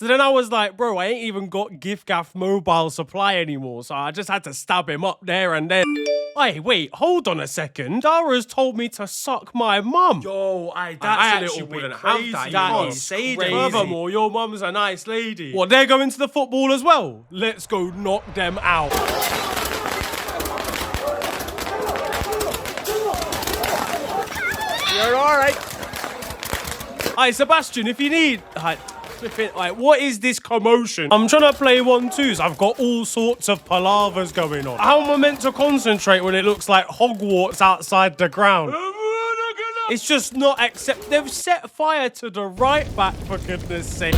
So then I was like, bro, I ain't even got GIF-GAF mobile supply anymore, so I just had to stab him up there and then. Hey, wait, hold on a second. Dara's told me to suck my mum. Yo, that's I a little actually bit wouldn't crazy. have that. That Is is crazy. crazy. Furthermore, your mum's a nice lady. What, they're going to the football as well? Let's go knock them out. You're alright. Hi, Sebastian, if you need... what is this commotion? I'm trying to play 1-2s. I've got all sorts of palavers going on. How am I meant to concentrate when it looks like Hogwarts outside the ground? It's just not accept. They've set fire to the right back, for goodness sake.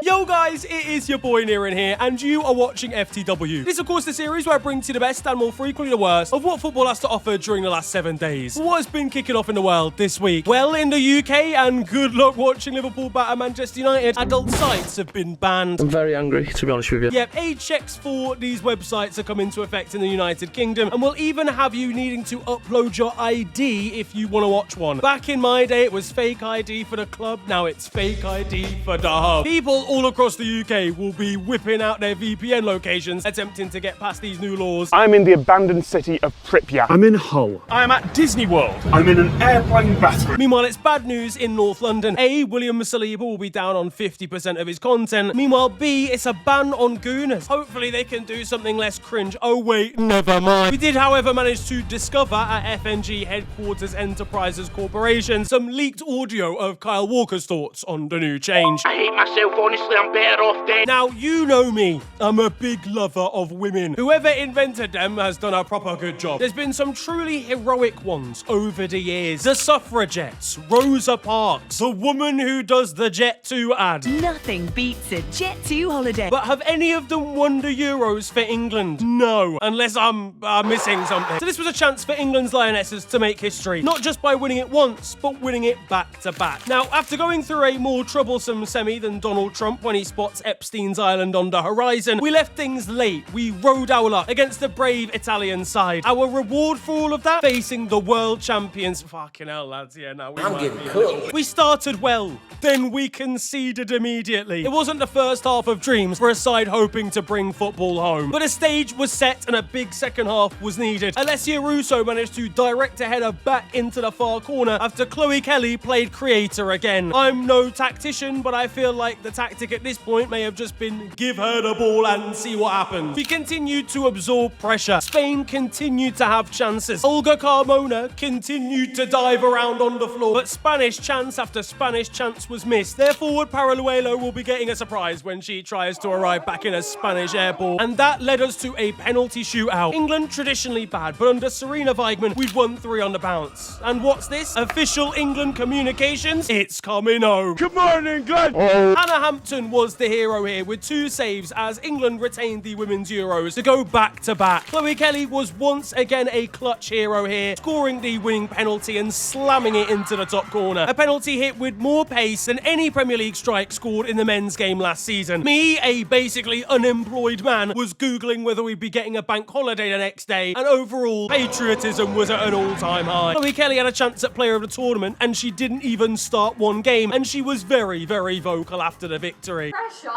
Yo guys, it is your boy Niran here, and you are watching FTW. This is of course the series where I bring to you the best and more frequently the worst of what football has to offer during the last 7 days. What has been kicking off in the world this week? Well, in the UK, and good luck watching Liverpool batter Manchester United, adult sites have been banned. I'm very angry, to be honest with you. Yep, age checks for these websites have come into effect in the United Kingdom, and will even have you needing to upload your ID if you want to watch one. Back in my day, it was fake ID for the club, now it's fake ID for the hub. People all across the UK will be whipping out their VPN locations, attempting to get past these new laws. I'm in the abandoned city of Pripyat. I'm in Hull. I'm at Disney World. I'm in an airplane battery. Meanwhile, it's bad news in North London. A, William Saliba will be down on 50% of his content. Meanwhile, B, it's a ban on Gooners. Hopefully they can do something less cringe. Oh wait, never mind. We did, however, manage to discover at FNG Headquarters Enterprises Corporation some leaked audio of Kyle Walker's thoughts on the new change. I hate myself, honestly, I'm better off dead. Now, you know me. I'm a big lover of women. Whoever invented them has done a proper good job. There's been some truly heroic ones over the years. The suffragettes, Rosa Parks, the woman who does the Jet 2 ad. Nothing beats a Jet 2 holiday. But have any of them won the Euros for England? No, unless I'm missing something. So this was a chance for England's Lionesses to make history, not just by winning it once, but winning it back to back. Now, after going through a more troublesome semi than Donald Trump when he spots Epstein's Island on the horizon, we left things late. We rode our luck against the brave Italian side. Our reward for all of that? Facing the world champions. Fucking hell, lads. Yeah, now I'm getting cooked. We started well, then we conceded immediately. It wasn't the first half of dreams for a side hoping to bring football home, but a stage was set and a big second half was needed. Alessia Russo managed to direct a header back into the far corner after Chloe Kelly played creator again. I'm no tactician, but I feel like the tactic at this point may have just been give her the ball and see what happens. We continued to absorb pressure. Spain continued to have chances. Olga Carmona continued to dive around on the floor, but Spanish chance after Spanish chance was missed. Their forward Paraluelo will be getting a surprise when she tries to arrive back in a Spanish airport, and that led us to a penalty shootout. England traditionally bad, but under Serena Weigman, we'd won 3 on the bounce. And what's this? Official England communications? It's coming home. Come on, England! Hannah Hampton was the hero here with 2 saves as England retained the Women's Euros to go back to back. Chloe Kelly was once again a clutch hero here, scoring the winning penalty and slamming it into the top corner. A penalty hit with more pace than any Premier League strike scored in the men's game last season. Me, a basically unemployed man, was Googling whether we'd be getting a bank holiday the next day, and overall, patriotism was at an all-time high. Chloe Kelly had a chance at player of the tournament, and she didn't even start one game, and she was very, very vocal after the victory. Pressure?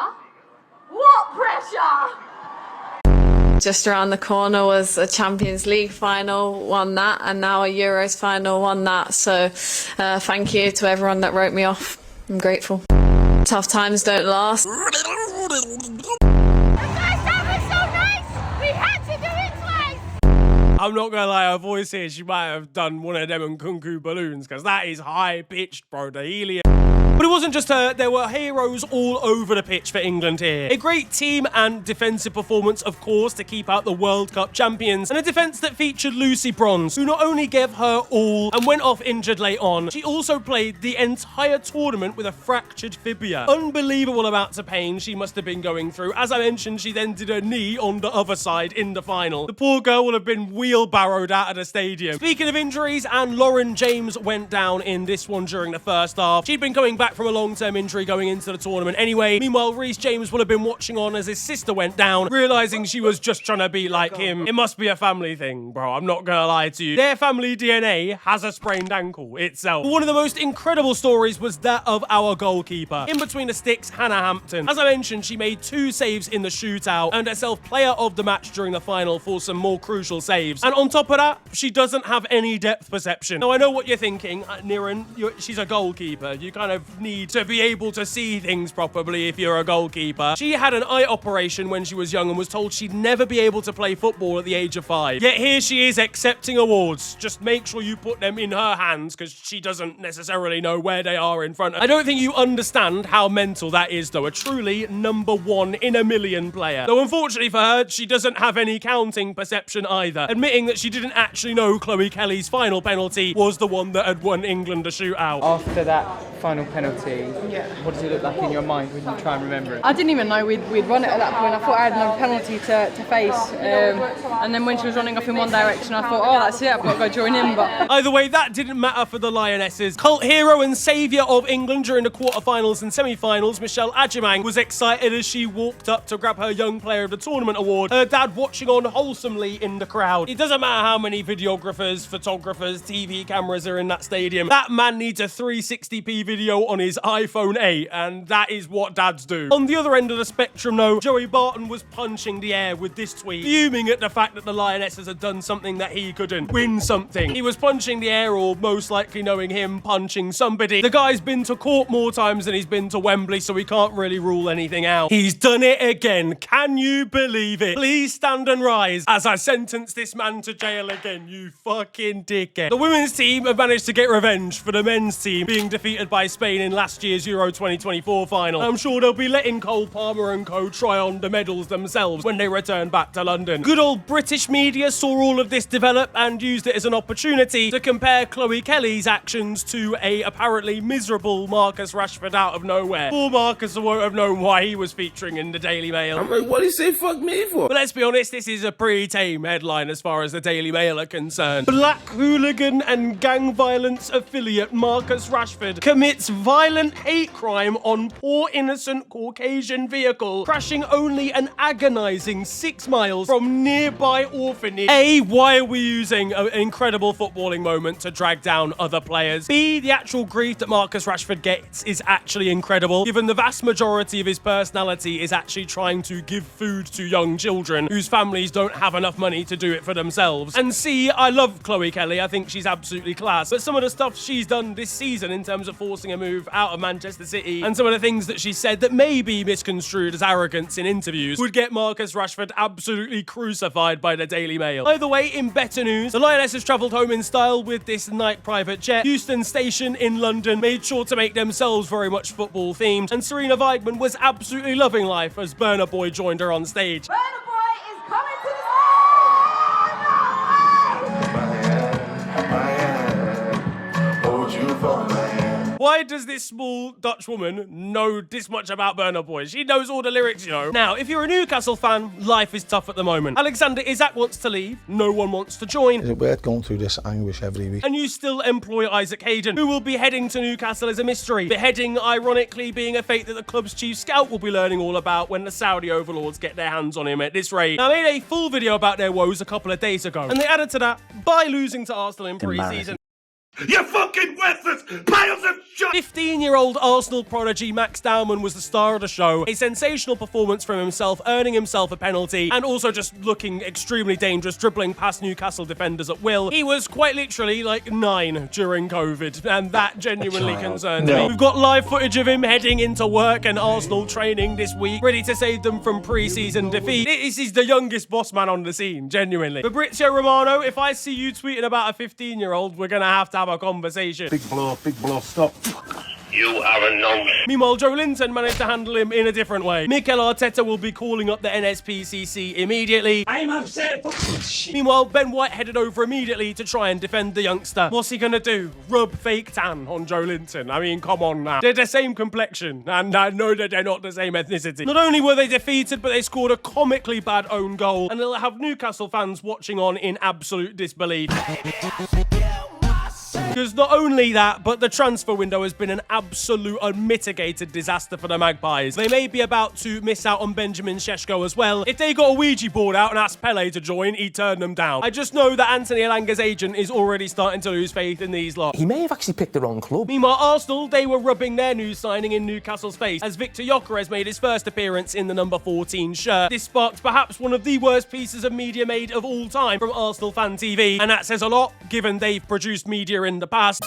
What pressure? Just around the corner was a Champions League final, won that, and now a Euros final, won that. So thank you to everyone that wrote me off. I'm grateful. Tough times don't last. I'm not gonna lie, her voice here, she might have done one of them and Kung Fu balloons, because that is high-pitched, bro, the helium. But it wasn't just her, there were heroes all over the pitch for England here. A great team and defensive performance, of course, to keep out the World Cup champions, and a defence that featured Lucy Bronze, who not only gave her all and went off injured late on, she also played the entire tournament with a fractured fibula. Unbelievable amounts of pain she must have been going through. As I mentioned, she then did her knee on the other side in the final. The poor girl will have been wheelbarrowed out of the stadium. Speaking of injuries, and Lauren James went down in this one during the first half. She'd been coming back back from a long-term injury going into the tournament anyway. Meanwhile, Reece James will have been watching on as his sister went down, realizing she was just trying to be like him. It must be a family thing, bro. I'm not gonna lie to you. Their family DNA has a sprained ankle itself. But one of the most incredible stories was that of our goalkeeper. In between the sticks, Hannah Hampton. As I mentioned, she made 2 saves in the shootout, earned herself player of the match during the final for some more crucial saves. And on top of that, she doesn't have any depth perception. Now, I know what you're thinking, Niran, she's a goalkeeper. You kind of need to be able to see things properly if you're a goalkeeper. She had an eye operation when she was young and was told she'd never be able to play football at the age of 5. Yet here she is accepting awards. Just make sure you put them in her hands because she doesn't necessarily know where they are in front of her. I don't think you understand how mental that is, though. A truly number 1 in a million player. Though unfortunately for her, she doesn't have any counting perception either, admitting that she didn't actually know Chloe Kelly's final penalty was the one that had won England a shootout. After that final penalty, what does it look like in your mind when you try and remember it? I didn't even know we'd run it at that point. I thought I had another penalty to face. And then when she was running off in one direction, I thought, oh, that's it, I've got to go join in. But either way, that didn't matter for the Lionesses. Cult hero and saviour of England during the quarterfinals and semi-finals, Michelle Adjemang, was excited as she walked up to grab her Young Player of the Tournament award, her dad watching on wholesomely in the crowd. It doesn't matter how many videographers, photographers, TV cameras are in that stadium. That man needs a 360p video on his iPhone 8, and that is what dads do. On the other end of the spectrum, though, Joey Barton was punching the air with this tweet, fuming at the fact that the Lionesses had done something that he couldn't. Win something. He was punching the air, or most likely knowing him, punching somebody. The guy's been to court more times than he's been to Wembley, so we can't really rule anything out. He's done it again. Can you believe it? Please stand and rise as I sentence this man to jail again, you fucking dickhead. The women's team have managed to get revenge for the men's team being defeated by Spain in last year's Euro 2024 final. I'm sure they'll be letting Cole Palmer and co try on the medals themselves when they return back to London. Good old British media saw all of this develop and used it as an opportunity to compare Chloe Kelly's actions to a apparently miserable Marcus Rashford out of nowhere. Poor Marcus won't have known why he was featuring in the Daily Mail. I'm like, what did he say fuck me for? But let's be honest, this is a pretty tame headline as far as the Daily Mail are concerned. Black hooligan and gang violence affiliate Marcus Rashford commits violent hate crime on poor innocent Caucasian vehicle, crashing only an agonizing 6 miles from nearby orphanage. A, why are we using an incredible footballing moment to drag down other players? B, the actual grief that Marcus Rashford gets is actually incredible, given the vast majority of his personality is actually trying to give food to young children whose families don't have enough money to do it for themselves. And C, I love Chloe Kelly. I think she's absolutely class. But some of the stuff she's done this season in terms of forcing a move out of Manchester City and some of the things that she said that may be misconstrued as arrogance in interviews would get Marcus Rashford absolutely crucified by the Daily Mail. Either way, in better news, the Lionesses travelled home in style with this night private jet. Euston Station in London made sure to make themselves very much football themed, and Serena Weidman was absolutely loving life as Burna Boy joined her on stage. Burna Boy is coming to the Why does this small Dutch woman know this much about Burna Boy? She knows all the lyrics, you know. Now, if you're a Newcastle fan, life is tough at the moment. Alexander Isak wants to leave. No one wants to join. Is it weird going through this anguish every week? And you still employ Isaac Hayden, who will be heading to Newcastle as a mystery. The heading, ironically, being a fate that the club's chief scout will be learning all about when the Saudi overlords get their hands on him at this rate. Now, I made a full video about their woes a couple of days ago, and they added to that by losing to Arsenal in pre-season. You fucking worthless piles of shit! 15-year-old Arsenal prodigy Max Dowman was the star of the show. A sensational performance from himself, earning himself a penalty, and also just looking extremely dangerous, dribbling past Newcastle defenders at will. He was quite literally like 9 during COVID, and that genuinely concerned me. We've got live footage of him heading into work and Arsenal training this week, ready to save them from pre-season defeat. This is the youngest boss man on the scene, genuinely. Fabrizio Romano, if I see you tweeting about a 15-year-old, we're gonna have to have a conversation. Big blow, stop. You are a nose. Meanwhile, Joe Linton managed to handle him in a different way. Mikel Arteta will be calling up the NSPCC immediately. I'm upset. Meanwhile, Ben White headed over immediately to try and defend the youngster. What's he gonna do? Rub fake tan on Joe Linton? I mean, come on now. They're the same complexion, and I know that they're not the same ethnicity. Not only were they defeated, but they scored a comically bad own goal, and it'll have Newcastle fans watching on in absolute disbelief. Because not only that, but the transfer window has been an absolute unmitigated disaster for the Magpies. They may be about to miss out on Benjamin Šeško as well. If they got a Ouija board out and asked Pele to join, he'd turn them down. I just know that Anthony Elanga's agent is already starting to lose faith in these lot. He may have actually picked the wrong club. Meanwhile, Arsenal, they were rubbing their new signing in Newcastle's face as Victor Gyökeres made his first appearance in the number 14 shirt. This sparked perhaps one of the worst pieces of media made of all time from Arsenal Fan TV, and that says a lot, given they've produced media in the past.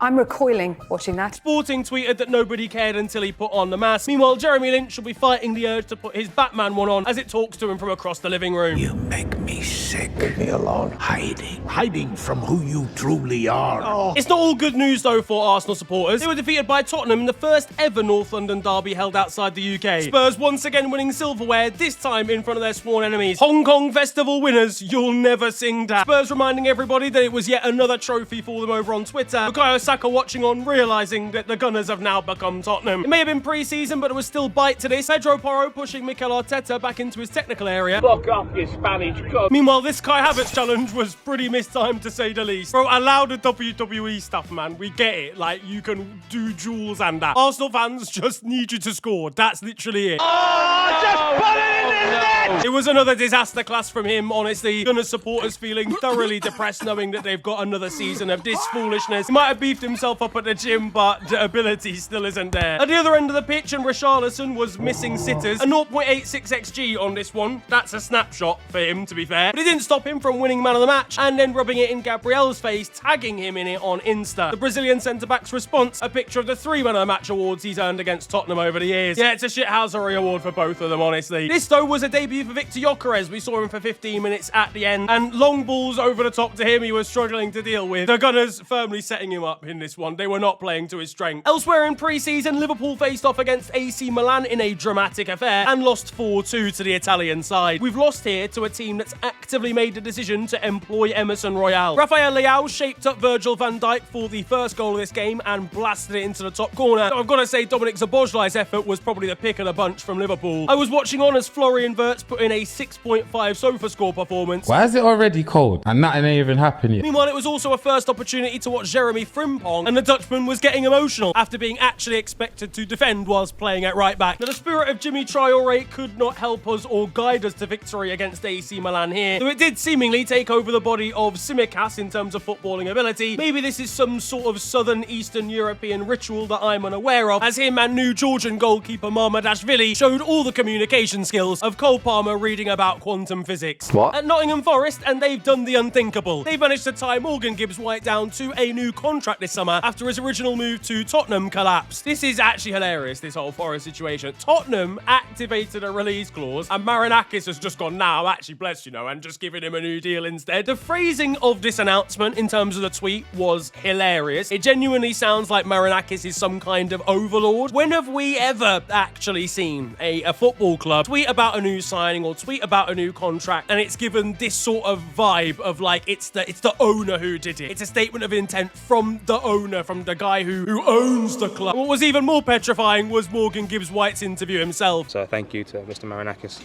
I'm recoiling watching that. Sporting tweeted that nobody cared until he put on the mask. Meanwhile, Jeremy Lynch will be fighting the urge to put his Batman one on as it talks to him from across the living room. You make me sick. Leave me alone. Hiding from who you truly are. It's not all good news though for Arsenal supporters. They were defeated by Tottenham in the first ever North London derby held outside the UK. Spurs once again winning silverware, this time in front of their sworn enemies. Hong Kong Festival winners, you'll never sing that. Spurs reminding everybody that it was yet another trophy for them over on Twitter. Bukayo Saka watching on, realising that the Gunners have now become Tottenham. It may have been pre-season, but it was still bite to this. Pedro Porro pushing Mikel Arteta back into his technical area. Fuck off, you Spanish cunt. Meanwhile, this Kai Havertz challenge was pretty mistimed to say the least. Bro, allow the WWE stuff, man. We get it. Like, you can do duels and that. Arsenal fans just need you to score. That's literally it. Just put it in the net! It was another disaster class from him, honestly. Gunners supporters feeling thoroughly depressed knowing that they've got another season of this foolishness. He might have beefed himself up at the gym, but the ability still isn't there. At the other end of the pitch, and Richarlison was missing sitters. A 0.86 XG on this one. That's a snapshot for him, to be fair. But it didn't stop him from winning man of the match and then rubbing it in Gabriel's face, tagging him in it on Insta. The Brazilian centre-back's response, a picture of the 3 man of the match awards he's earned against Tottenham over the years. Yeah, it's a shithousery award for both of them, honestly. This, though, was a debut for Victor Gyökeres. We saw him for 15 minutes at the end, and long balls over the top to him he was struggling to deal with. The Gunners firmly setting him up in this one. They were not playing to his strength. Elsewhere in pre-season, Liverpool faced off against AC Milan in a dramatic affair and lost 4-2 to the Italian side. We've lost here to a team that's actively made the decision to employ Emerson Royal. Rafael Leao shaped up Virgil van Dijk for the first goal of this game and blasted it into the top corner. So I've got to say Dominic Szoboszlai's effort was probably the pick of the bunch from Liverpool. I was watching on as Florian Wirtz put in a 6.5 SofaScore performance. Why is it already cold and nothing even happened yet? Meanwhile, it was also a first opportunity to watch Jeremy Frimpong, and the Dutchman was getting emotional after being actually expected to defend whilst playing at right back. Now, the spirit of Jimmy Traoré could not help us or guide us to victory against AC Milan here, though it did seemingly take over the body of Tsimikas in terms of footballing ability. Maybe this is some sort of southern Eastern European ritual that I'm unaware of, as him and new Georgian goalkeeper Mamardashvili showed all the communication skills of Cole Palmer reading about quantum physics. What? At Nottingham Forest, and they've done the unthinkable. They've managed to tie Morgan Gibbs-White down to a new contract this summer after his original move to Tottenham collapsed. This is actually hilarious, this whole Forest situation. Tottenham activated a release clause, and Marinakis has just gone, now, actually, bless you know, and just giving him a new deal instead. The phrasing of this announcement in terms of the tweet was hilarious. It genuinely sounds like Marinakis is some kind of overlord. When have we ever actually seen a football club tweet about a new signing or tweet about a new contract, and it's given this sort of vibe of like it's the owner who did it? It's a statement of intent from the owner, from the guy who owns the club. What was even more petrifying was Morgan Gibbs-White's interview himself. So thank you to Mr. Marinakis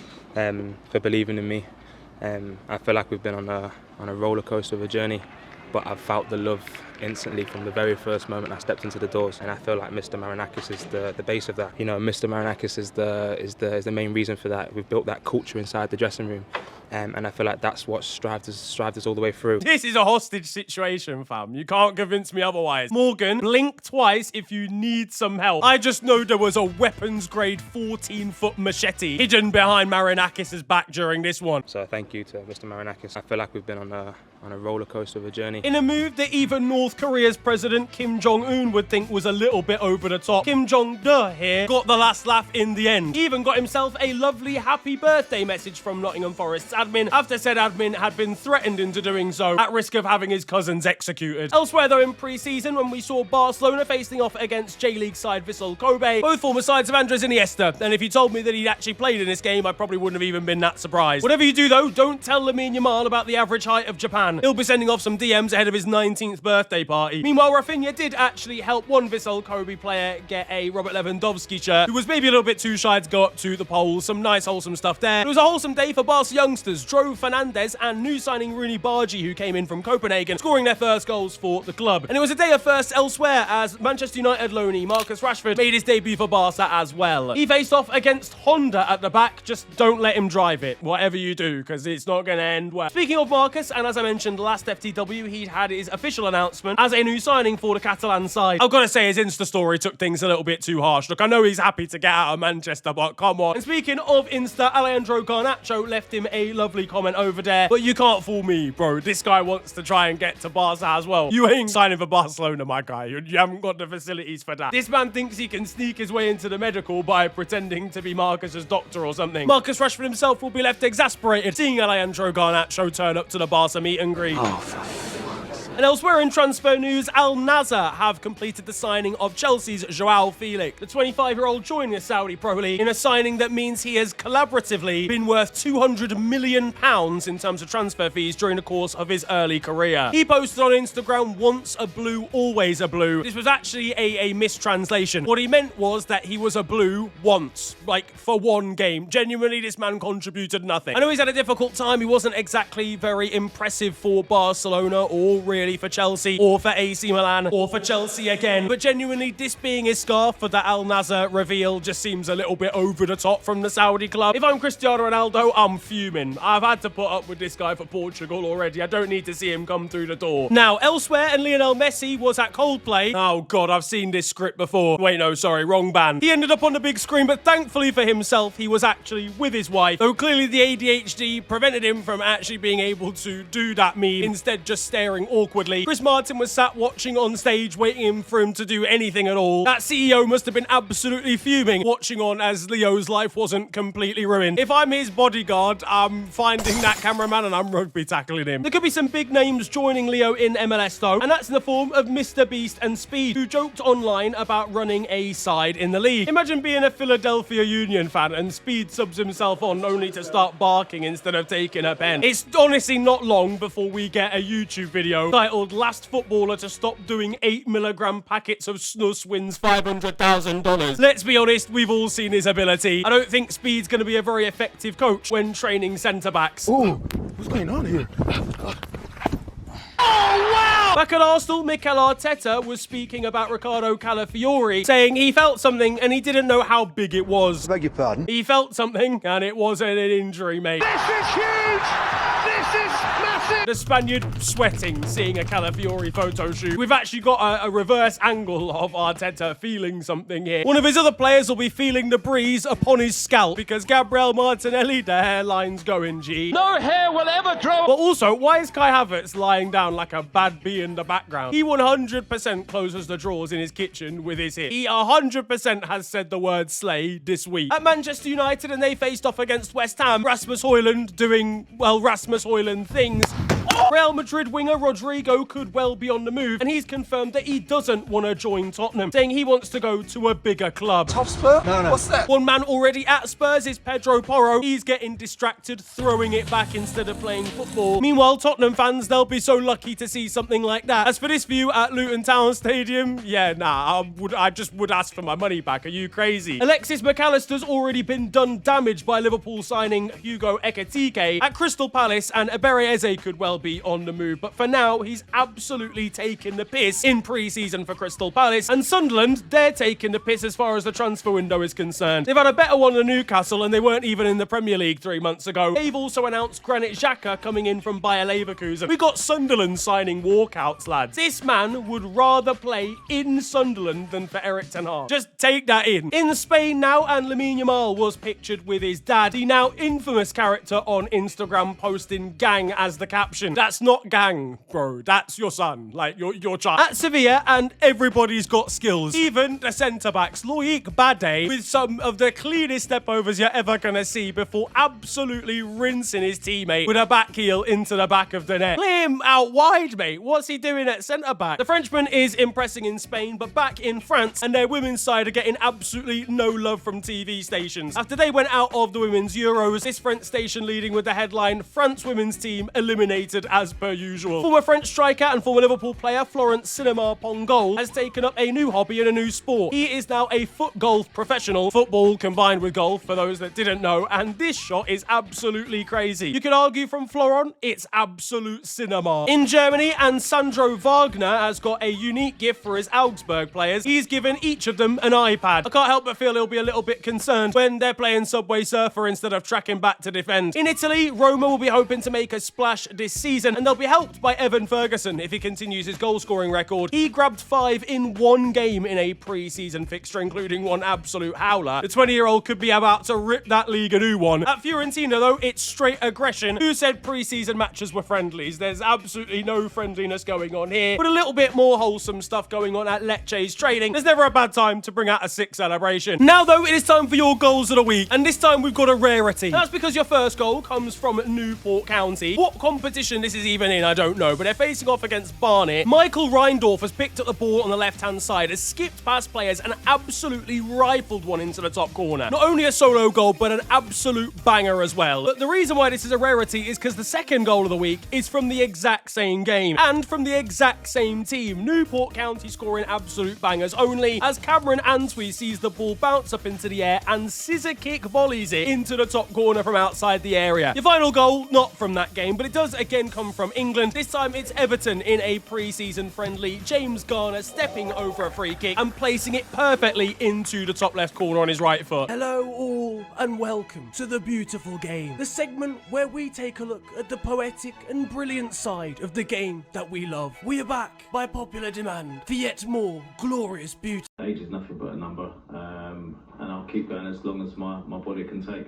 for believing in me. I feel like we've been on a roller coaster of a journey, but I've felt the love instantly from the very first moment I stepped into the doors, and I feel like Mr. Marinakis is the base of that. You know, Mr. Marinakis is the main reason for that. We've built that culture inside the dressing room. And I feel like that's what strived us all the way through. This is a hostage situation, fam. You can't convince me otherwise. Morgan, blink twice if you need some help. I just know there was a weapons-grade 14-foot machete hidden behind Marinakis' back during this one. So thank you to Mr. Marinakis. I feel like we've been on a roller coaster of a journey. In a move that even North Korea's president Kim Jong-un would think was a little bit over the top, Kim Jong-de here got the last laugh in the end. He even got himself a lovely happy birthday message from Nottingham Forest's admin after said admin had been threatened into doing so, at risk of having his cousins executed. Elsewhere though, in pre-season, when we saw Barcelona facing off against J-League side Vissel Kobe, both former sides of Andres Iniesta, and if you told me that he'd actually played in this game, I probably wouldn't have even been that surprised. Whatever you do though, don't tell Lamine Yamal about the average height of Japan. He'll be sending off some DMs ahead of his 19th birthday birthday party. Meanwhile, Rafinha did actually help one Vissel Kobe player get a Robert Lewandowski shirt, who was maybe a little bit too shy to go up to the polls. Some nice wholesome stuff there. It was a wholesome day for Barca youngsters, Joao Felix and new signing Rooney Bargi, who came in from Copenhagen, scoring their first goals for the club. And it was a day of firsts elsewhere, as Manchester United loanee Marcus Rashford made his debut for Barca as well. He faced off against Honda at the back. Just don't let him drive it, whatever you do, because it's not going to end well. Speaking of Marcus, and as I mentioned last FTW, he'd had his official announcement as a new signing for the Catalan side. I've got to say, his Insta story took things a little bit too harsh. Look, I know he's happy to get out of Manchester, but come on. And speaking of Insta, Alejandro Garnacho left him a lovely comment over there. But you can't fool me, bro. This guy wants to try and get to Barca as well. You ain't signing for Barcelona, my guy. You haven't got the facilities for that. This man thinks he can sneak his way into the medical by pretending to be Marcus's doctor or something. Marcus Rashford himself will be left exasperated seeing Alejandro Garnacho turn up to the Barca meet and greet. And elsewhere in transfer news, Al Nassr have completed the signing of Chelsea's Joao Felix. The 25-year-old joined the Saudi Pro League in a signing that means he has collaboratively been worth £200 million in terms of transfer fees during the course of his early career. He posted on Instagram, "Once a blue, always a blue." This was actually a mistranslation. What he meant was that he was a blue once, like for one game. Genuinely, this man contributed nothing. I know he's had a difficult time. He wasn't exactly very impressive for Barcelona or really for Chelsea or for AC Milan or for Chelsea again, but genuinely this being his scarf for the Al Nassr reveal just seems a little bit over the top from the Saudi club. If I'm Cristiano Ronaldo, I'm fuming. I've had to put up with this guy for Portugal already. I don't need to see him come through the door. Now, elsewhere, and Lionel Messi was at Coldplay. Oh god, I've seen this script before. Wait, no, sorry, wrong band. He ended up on the big screen, but thankfully for himself, he was actually with his wife, though clearly the ADHD prevented him from actually being able to do that meme, instead just staring awkwardly. Chris Martin was sat watching on stage, waiting for him to do anything at all. That CEO must have been absolutely fuming, watching on as Leo's life wasn't completely ruined. If I'm his bodyguard, I'm finding that cameraman and I'm rugby tackling him. There could be some big names joining Leo in MLS though, and that's in the form of Mr. Beast and Speed, who joked online about running a side in the league. Imagine being a Philadelphia Union fan and Speed subs himself on only to start barking instead of taking a pen. It's honestly not long before we get a YouTube video titled "Last Footballer to Stop Doing 8mg packets of snus wins $500,000. Let's be honest, we've all seen his ability. I don't think Speed's going to be a very effective coach when training centre-backs. Ooh, what's going on here? Oh, wow! Back at Arsenal, Mikel Arteta was speaking about Ricardo Calafiori, saying he felt something and he didn't know how big it was. Beg your pardon? He felt something and it wasn't an injury, mate. This is huge! This is massive! The Spaniard sweating, seeing a Calafiori photo shoot. We've actually got a reverse angle of Arteta feeling something here. One of his other players will be feeling the breeze upon his scalp because Gabriel Martinelli, the hairline's going, G. No hair will ever grow! But also, why is Kai Havertz lying down like a bad bee in the background? He 100% closes the drawers in his kitchen with his hip. He 100% has said the word slay this week. At Manchester United, and they faced off against West Ham, Rasmus Højlund doing, well, Rasmus Højlund things. Real Madrid winger Rodrigo could well be on the move, and he's confirmed that he doesn't want to join Tottenham, saying he wants to go to a bigger club. Top Spur? No. What's that? One man already at Spurs is Pedro Porro. He's getting distracted, throwing it back instead of playing football. Meanwhile, Tottenham fans, they'll be so lucky to see something like that. As for this view at Luton Town Stadium, yeah, nah, I just would ask for my money back. Are you crazy? Alexis McAllister's already been done damage by Liverpool signing Hugo Ekitike at Crystal Palace, and Ebereeze could well be on the move, but for now he's absolutely taking the piss in pre-season for Crystal Palace, and Sunderland, they're taking the piss as far as the transfer window is concerned. They've had a better one than Newcastle, and they weren't even in the Premier League 3 months ago. They've also announced Granit Xhaka coming in from Bayer Leverkusen. We got Sunderland signing walkouts, lads. This man would rather play in Sunderland than for Eric Ten Hag. Just take that in. In Spain now, and Lamine Yamal was pictured with his dad, the now infamous character on Instagram posting gang as the caption. That's not gang, bro. That's your son. Like, your child. At Sevilla, and everybody's got skills. Even the centre-backs. Loic Bade, with some of the cleanest step-overs you're ever gonna see before absolutely rinsing his teammate with a back heel into the back of the net. Play him out wide, mate. What's he doing at centre-back? The Frenchman is impressing in Spain, but back in France, and their women's side are getting absolutely no love from TV stations. After they went out of the Women's Euros, this French station leading with the headline, France women's team eliminated battered as per usual. Former French striker and former Liverpool player Florent Cinema Pongol has taken up a new hobby and a new sport. He is now a foot golf professional. Football combined with golf, for those that didn't know, and this shot is absolutely crazy. You could argue from Florent, it's absolute cinema. In Germany, and Sandro Wagner has got a unique gift for his Augsburg players. He's given each of them an iPad. I can't help but feel he'll be a little bit concerned when they're playing Subway Surfer instead of tracking back to defend. In Italy, Roma will be hoping to make a splash this season, and they'll be helped by Evan Ferguson if he continues his goal-scoring record. He grabbed 5 in one game in a pre-season fixture, including one absolute howler. The 20-year-old could be about to rip that league a new one. At Fiorentina, though, it's straight aggression. Who said pre-season matches were friendlies? There's absolutely no friendliness going on here, but a little bit more wholesome stuff going on at Lecce's training. There's never a bad time to bring out a 6 celebration. Now, though, it is time for your goals of the week, and this time we've got a rarity. That's because your first goal comes from Newport County. What competition this is even in, I don't know, but they're facing off against Barnet. Michael Reindorf has picked up the ball on the left-hand side, has skipped past players and absolutely rifled one into the top corner. Not only a solo goal, but an absolute banger as well. But the reason why this is a rarity is because the second goal of the week is from the exact same game and from the exact same team. Newport County scoring absolute bangers only as Cameron Antwi sees the ball bounce up into the air and scissor kick volleys it into the top corner from outside the area. Your final goal, not from that game, but it does again come from England. This time it's Everton in a pre-season friendly. James Garner stepping over a free kick and placing it perfectly into the top left corner on his right foot. Hello all and welcome to The Beautiful Game, the segment where we take a look at the poetic and brilliant side of the game that we love. We are back by popular demand for yet more glorious beauty. Age is nothing but a number, and I'll keep going as long as my body can take.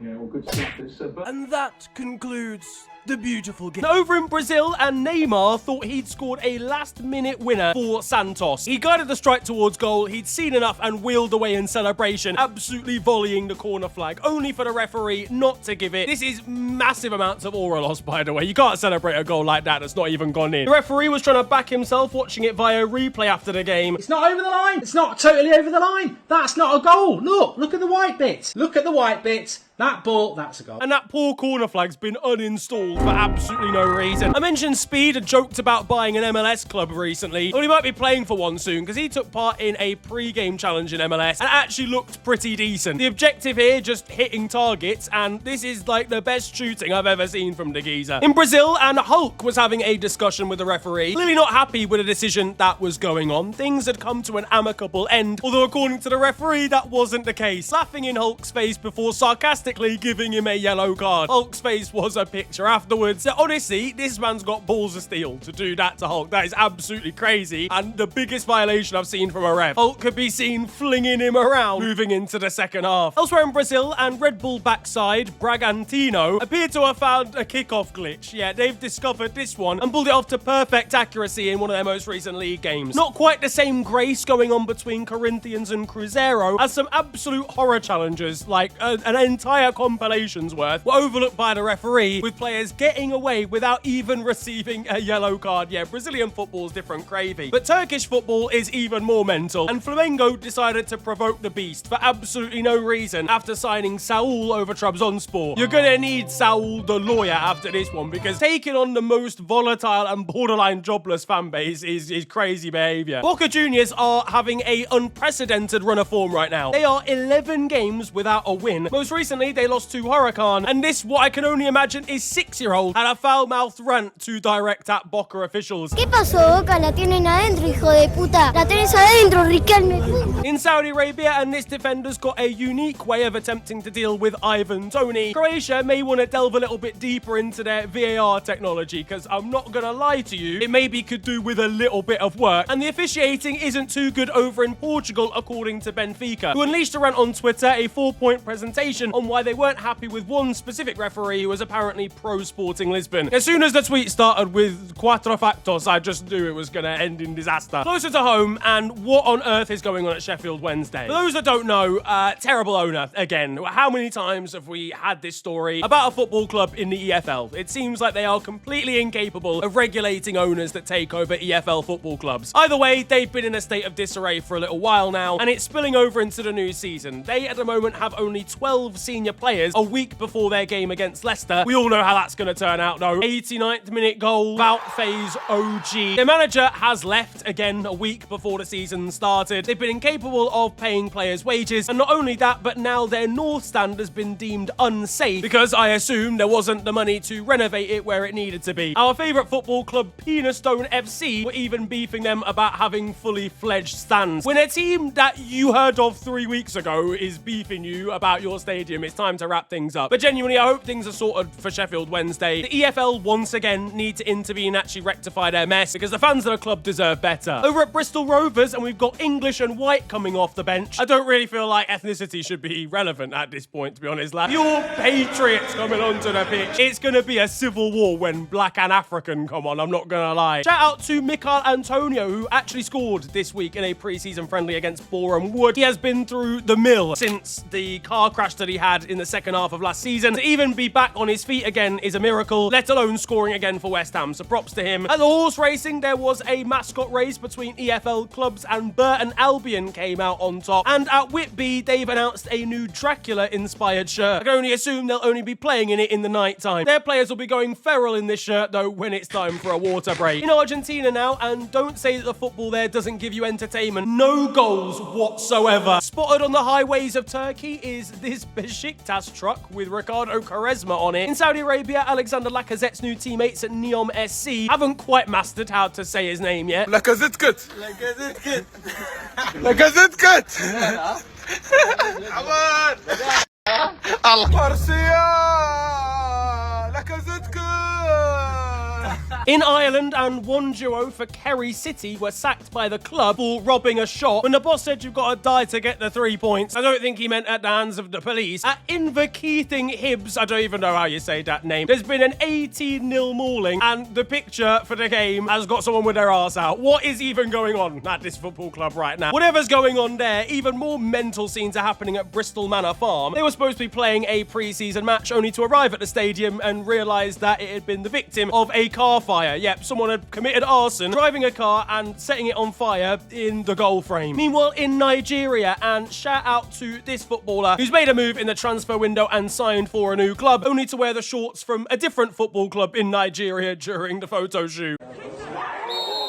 Yeah, well, good stuff. And that concludes The Beautiful Game. Over in Brazil, and Neymar thought he'd scored a last-minute winner for Santos. He guided the strike towards goal, he'd seen enough and wheeled away in celebration, absolutely volleying the corner flag, only for the referee not to give it. This is massive amounts of aura loss, by the way. You can't celebrate a goal like that that's not even gone in. The referee was trying to back himself, watching it via replay after the game. It's not over the line. It's not totally over the line. That's not a goal. Look at the white bit. Look at the white bit. That ball, that's a goal. And that poor corner flag's been uninstalled for absolutely no reason. I mentioned Speed had joked about buying an MLS club recently. Well, he might be playing for one soon because he took part in a pre-game challenge in MLS and actually looked pretty decent. The objective here, just hitting targets, and this is like the best shooting I've ever seen from the geezer. In Brazil, and Hulk was having a discussion with the referee, clearly not happy with the decision that was going on. Things had come to an amicable end, although according to the referee, that wasn't the case. Laughing in Hulk's face before sarcastically giving him a yellow card. Hulk's face was a picture afterwards. So honestly, this man's got balls of steel to do that to Hulk. That is absolutely crazy and the biggest violation I've seen from a ref. Hulk could be seen flinging him around moving into the second half. Elsewhere in Brazil, and Red Bull backside, Bragantino appeared to have found a kickoff glitch. Yeah, they've discovered this one and pulled it off to perfect accuracy in one of their most recent league games. Not quite the same grace going on between Corinthians and Cruzeiro as some absolute horror challenges like an entire compilation's worth were overlooked by the referee, with players getting away without even receiving a yellow card. Yeah, Brazilian football's different gravy. But Turkish football is even more mental, and Flamengo decided to provoke the beast for absolutely no reason after signing Saul over Trabzonspor. You're gonna need Saul the lawyer after this one, because taking on the most volatile and borderline jobless fan base is crazy behaviour. Boca Juniors are having a unprecedented run of form right now. They are 11 games without a win. Most recently, they lost to Huracan, and this, what I can only imagine is 6-year-old, had a foul-mouthed rant to direct at Boca officials. ¿Qué pasó, Boca? La tienen adentro, hijo de puta. La tenés adentro, Riquelme. In Saudi Arabia, and this defender's got a unique way of attempting to deal with Ivan Toney. Croatia may want to delve a little bit deeper into their VAR technology, because I'm not gonna lie to you, it maybe could do with a little bit of work. And the officiating isn't too good over in Portugal, according to Benfica, who unleashed a rant on Twitter, a 4-point presentation on why they weren't happy with one specific referee who was apparently pro-Sporting Lisbon. As soon as the tweet started with Cuatro Factos, I just knew it was going to end in disaster. Closer to home, and what on earth is going on at Sheffield Wednesday? For those that don't know, terrible owner again. How many times have we had this story about a football club in the EFL? It seems like they are completely incapable of regulating owners that take over EFL football clubs. Either way, they've been in a state of disarray for a little while now, and it's spilling over into the new season. They, at the moment, have only 12 senior players a week before their game against Leicester. We all know how that's going to turn out, though. 89th minute goal, about phase OG. Their manager has left again a week before the season started. They've been incapable of paying players' wages, and not only that, but now their North Stand has been deemed unsafe because I assume there wasn't the money to renovate it where it needed to be. Our favourite football club, Penistone FC, were even beefing them about having fully fledged stands. When a team that you heard of 3 weeks ago is beefing you about your stadium, it's time to wrap things up. But genuinely, I hope things are sorted for Sheffield Wednesday. The EFL once again need to intervene and actually rectify their mess because the fans of the club deserve better. Over at Bristol Rovers, and we've got English and white coming off the bench, I don't really feel like ethnicity should be relevant at this point, to be honest, lad. Your Patriots coming onto the pitch. It's going to be a civil war when black and African come on, I'm not going to lie. Shout out to Mikel Antonio, who actually scored this week in a pre-season friendly against Boreham Wood. He has been through the mill since the car crash that he had in the second half of last season. To even be back on his feet again is a miracle, let alone scoring again for West Ham, so props to him. At the horse racing, there was a mascot race between EFL clubs, and Burton Albion came out on top. And at Whitby, they've announced a new Dracula-inspired shirt. I can only assume they'll only be playing in it in the night time. Their players will be going feral in this shirt, though, when it's time for a water break. In Argentina now, and don't say that the football there doesn't give you entertainment. No goals whatsoever. Spotted on the highways of Turkey is this Besiktas truck with Ricardo Quaresma on it. In Saudi Arabia, Alexander Lacazette's new teammates at Neom SC haven't quite mastered how to say his name yet. Lacazette. Lacazette. Allah Marcia. Lacazette. In Ireland, and one duo for Kerry City were sacked by the club for robbing a shop when the boss said you've got to die to get the 3 points. I don't think he meant at the hands of the police. At Inverkeithing Hibs, I don't even know how you say that name, there's been an 18-0 mauling, and the picture for the game has got someone with their arse out. What is even going on at this football club right now? Whatever's going on there, even more mental scenes are happening at Bristol Manor Farm. They were supposed to be playing a pre-season match, only to arrive at the stadium and realise that it had been the victim of a car fire. Yep, someone had committed arson, driving a car and setting it on fire in the goal frame. Meanwhile, in Nigeria, and shout out to this footballer who's made a move in the transfer window and signed for a new club, only to wear the shorts from a different football club in Nigeria during the photo shoot.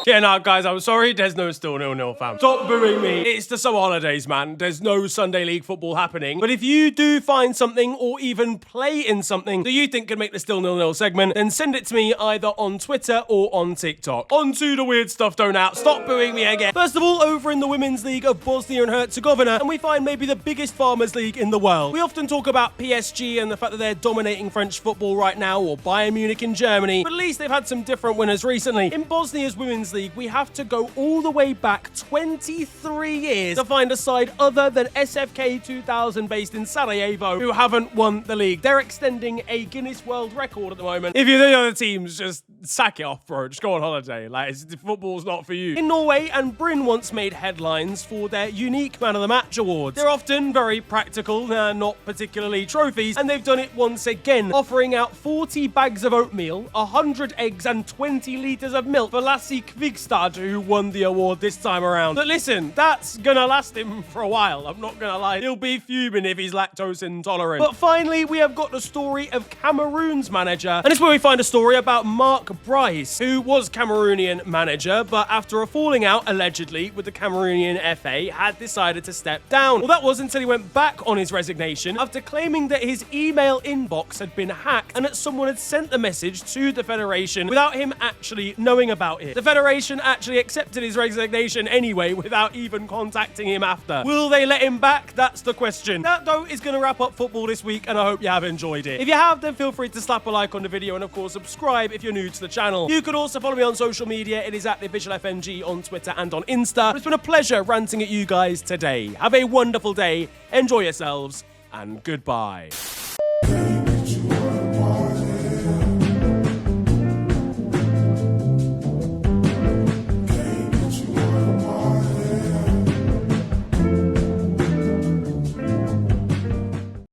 Yeah, no, guys, I'm sorry. There's no still 0-0, fam. Stop booing me. It's the summer holidays, man. There's no Sunday League football happening. But if you do find something or even play in something that you think could make the still 0-0 segment, then send it to me either on Twitter or on TikTok. On to the weird stuff, don't out. Stop booing me again. First of all, over in the Women's League of Bosnia and Herzegovina, and we find maybe the biggest farmers league in the world. We often talk about PSG and the fact that they're dominating French football right now, or Bayern Munich in Germany, but at least they've had some different winners recently. In Bosnia's Women's League, we have to go all the way back 23 years to find a side other than SFK 2000 based in Sarajevo who haven't won the league. They're extending a Guinness World Record at the moment. If you're the other teams, just sack it off, bro. Just go on holiday. Like, football's not for you. In Norway, and Bryn once made headlines for their unique Man of the Match awards. They're often very practical, not particularly trophies, and they've done it once again, offering out 40 bags of oatmeal, 100 eggs, and 20 litres of milk for Lassie Kvigstad, who won the award this time around. But listen, that's gonna last him for a while. I'm not gonna lie. He'll be fuming if he's lactose intolerant. But finally, we have got the story of Cameroon's manager, and it's where we find a story about Mark Bryce, who was Cameroonian manager, but after a falling out, allegedly, with the Cameroonian FA, had decided to step down. Well, that was until he went back on his resignation after claiming that his email inbox had been hacked and that someone had sent the message to the Federation without him actually knowing about it. The Federation actually accepted his resignation anyway without even contacting him after. Will they let him back? That's the question. That, though, is going to wrap up football this week, and I hope you have enjoyed it. If you have, then feel free to slap a like on the video and, of course, subscribe if you're new to the channel. You could also follow me on social media. It is at TheVisualFNG on Twitter and on Insta. But it's been a pleasure ranting at you guys today. Have a wonderful day, enjoy yourselves, and goodbye.